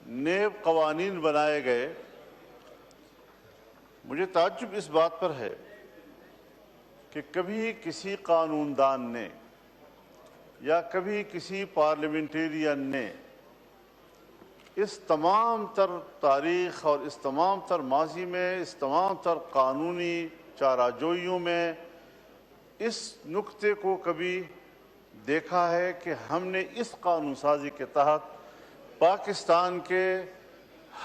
NAB قوانین بنائے گئے، مجھے تعجب اس بات پر ہے کہ کبھی کسی قانون دان نے یا کبھی کسی پارلیمنٹیرین نے اس تمام تر تاریخ اور اس تمام تر ماضی میں، اس تمام تر قانونی چارہ-جوئیوں میں اس نقطے کو کبھی دیکھا ہے کہ ہم نے اس قانون سازی کے تحت پاکستان کے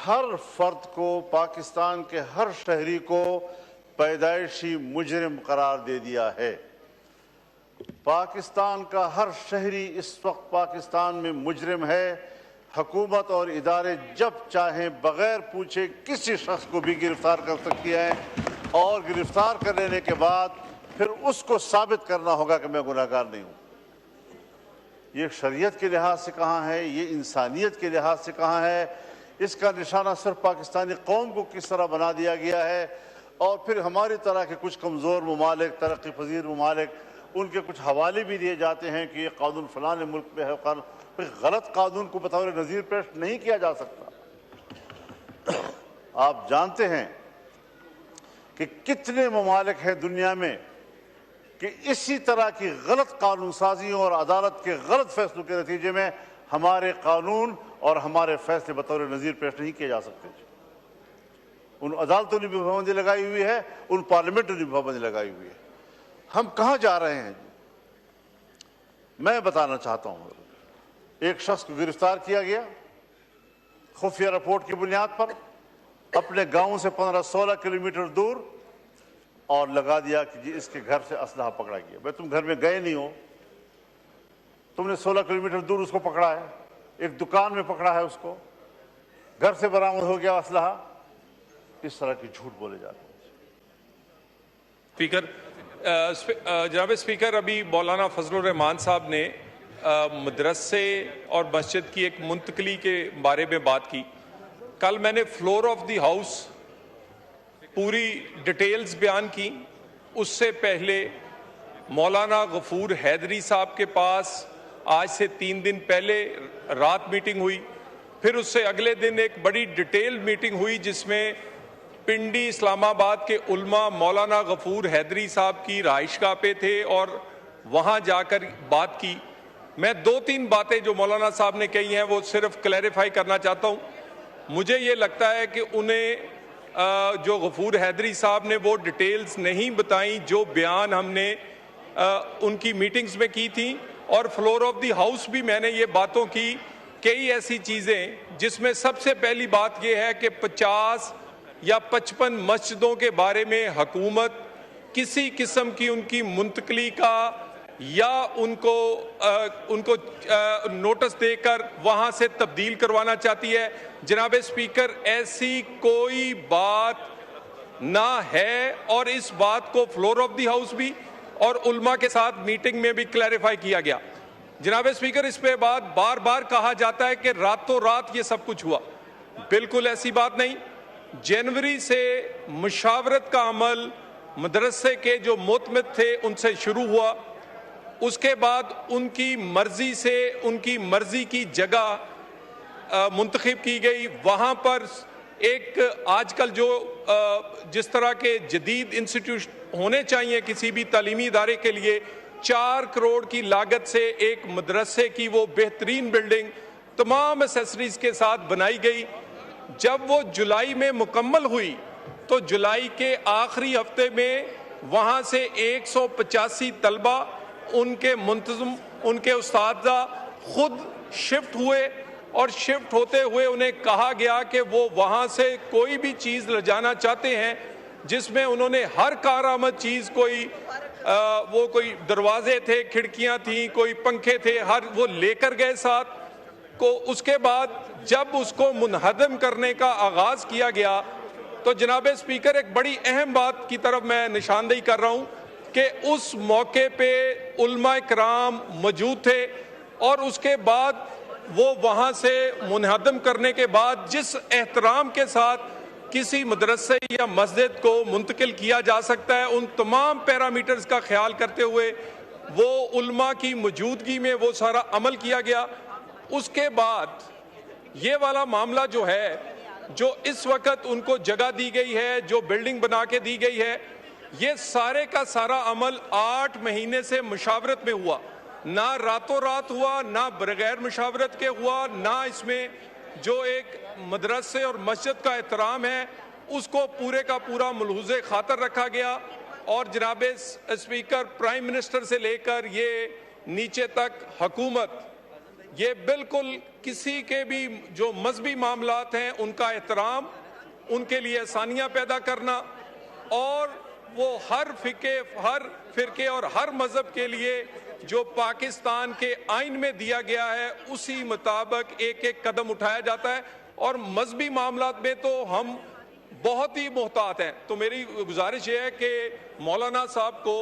ہر فرد کو، پاکستان کے ہر شہری کو پیدائشی مجرم قرار دے دیا ہے۔ پاکستان کا ہر شہری اس وقت پاکستان میں مجرم ہے۔ حکومت اور ادارے جب چاہیں بغیر پوچھے کسی شخص کو بھی گرفتار کر سکتی ہیں، اور گرفتار کر لینے کے بعد پھر اس کو ثابت کرنا ہوگا کہ میں گناہ گار نہیں ہوں۔ یہ شریعت کے لحاظ سے کہاں ہے، یہ انسانیت کے لحاظ سے کہاں ہے؟ اس کا نشانہ صرف پاکستانی قوم کو کس طرح بنا دیا گیا ہے، اور پھر ہماری طرح کے کچھ کمزور ممالک، ترقی پذیر ممالک، ان کے کچھ حوالے بھی دیے جاتے ہیں کہ یہ قانون فلاں ملک میں ہے۔ غلط قانون کو بطور نظیر پیش نہیں کیا جا سکتا۔ آپ جانتے ہیں کہ کتنے ممالک ہیں دنیا میں کہ اسی طرح کی غلط قانون سازیوں اور عدالت کے غلط فیصلوں کے نتیجے میں ہمارے قانون اور ہمارے فیصلے بطور نظیر پیش نہیں کیے جا سکتے۔ ان عدالتوں نے بھی پابندی لگائی ہوئی ہے، ان پارلیمنٹوں نے بھی پابندی لگائی ہوئی ہے۔ ہم کہاں جا رہے ہیں؟ میں بتانا چاہتا ہوں، ایک شخص کو گرفتار کیا گیا خفیہ رپورٹ کی بنیاد پر اپنے گاؤں سے 15-16 کلومیٹر دور، اور لگا دیا کہ جی اس کے گھر سے اسلحہ پکڑا گیا۔ بھائی تم گھر میں گئے نہیں ہو، تم نے 16 کلومیٹر دور اس کو پکڑا ہے، ایک دکان میں پکڑا ہے اس کو، گھر سے برآمد ہو گیا اسلحہ۔ اس طرح کی جھوٹ بولے جاتے ہیں۔ جناب اسپیکر، ابھی مولانا فضل الرحمان صاحب نے مدرسے اور مسجد کی ایک منتقلی کے بارے میں بات کی۔ کل میں نے فلور آف دی ہاؤس پوری ڈیٹیلز بیان کی۔ اس سے پہلے مولانا غفور حیدری صاحب کے پاس آج سے 3 دن پہلے رات میٹنگ ہوئی، پھر اس سے اگلے دن ایک بڑی ڈیٹیل میٹنگ ہوئی جس میں پنڈی اسلام آباد کے علماء مولانا غفور حیدری صاحب کی رہائشگاہ پہ تھے اور وہاں جا کر بات کی۔ میں 2-3 باتیں جو مولانا صاحب نے کہی ہیں وہ صرف کلیریفائی کرنا چاہتا ہوں۔ مجھے یہ لگتا ہے کہ انہیں جو غفور حیدری صاحب نے وہ ڈیٹیلز نہیں بتائیں جو بیان ہم نے ان کی میٹنگز میں کی تھی، اور فلور آف دی ہاؤس بھی میں نے یہ باتوں کی کئی ایسی چیزیں جس میں سب سے پہلی بات یہ ہے کہ 50 یا 55 مسجدوں کے بارے میں حکومت کسی قسم کی ان کی منتقلی کا یا ان کو نوٹس دے کر وہاں سے تبدیل کروانا چاہتی ہے۔ جناب اسپیکر، ایسی کوئی بات نہ ہے، اور اس بات کو فلور آف دی ہاؤس بھی اور علماء کے ساتھ میٹنگ میں بھی کلیریفائی کیا گیا۔ جناب اسپیکر، اس پہ بات بار بار کہا جاتا ہے کہ راتوں رات یہ سب کچھ ہوا۔ بالکل ایسی بات نہیں۔ جنوری سے مشاورت کا عمل مدرسے کے جو معتمد تھے ان سے شروع ہوا، اس کے بعد ان کی مرضی سے ان کی مرضی کی جگہ منتخب کی گئی۔ وہاں پر ایک آج کل جو جس طرح کے جدید انسٹیٹیوشن ہونے چاہیے کسی بھی تعلیمی ادارے کے لیے، 4 کروڑ کی لاگت سے ایک مدرسے کی وہ بہترین بلڈنگ تمام ایسیسریز کے ساتھ بنائی گئی۔ جب وہ جولائی میں مکمل ہوئی تو جولائی کے آخری ہفتے میں وہاں سے 185 طلبہ، ان کے منتظم، ان کے اساتذہ خود شفٹ ہوئے، اور شفٹ ہوتے ہوئے انہیں کہا گیا کہ وہ وہاں سے کوئی بھی چیز لے جانا چاہتے ہیں جس میں انہوں نے ہر کارآمد چیز، کوئی دروازے تھے، کھڑکیاں تھیں، کوئی پنکھے تھے، وہ لے کر گئے ساتھ کو۔ اس کے بعد جب اس کو منہدم کرنے کا آغاز کیا گیا تو جناب اسپیکر ایک بڑی اہم بات کی طرف میں نشاندہی کر رہا ہوں کہ اس موقع پہ علماء کرام موجود تھے، اور اس کے بعد وہ وہاں سے منہدم کرنے کے بعد جس احترام کے ساتھ کسی مدرسے یا مسجد کو منتقل کیا جا سکتا ہے، ان تمام پیرامیٹرز کا خیال کرتے ہوئے وہ علماء کی موجودگی میں وہ سارا عمل کیا گیا۔ اس کے بعد یہ والا معاملہ جو ہے، جو اس وقت ان کو جگہ دی گئی ہے، جو بلڈنگ بنا کے دی گئی ہے، یہ سارے کا سارا عمل 8 مہینے سے مشاورت میں ہوا، نہ راتوں رات ہوا، نہ بغیر مشاورت کے ہوا، نہ اس میں جو ایک مدرسے اور مسجد کا احترام ہے اس کو پورے کا پورا ملحوظ خاطر رکھا گیا۔ اور جناب اسپیکر، پرائم منسٹر سے لے کر یہ نیچے تک حکومت، یہ بالکل کسی کے بھی جو مذہبی معاملات ہیں ان کا احترام، ان کے لیے آسانیاں پیدا کرنا، اور وہ ہر فرقے اور ہر مذہب کے لیے جو پاکستان کے آئین میں دیا گیا ہے اسی مطابق ایک ایک قدم اٹھایا جاتا ہے، اور مذہبی معاملات میں تو ہم بہت ہی محتاط ہیں۔ تو میری گزارش یہ ہے کہ مولانا صاحب کو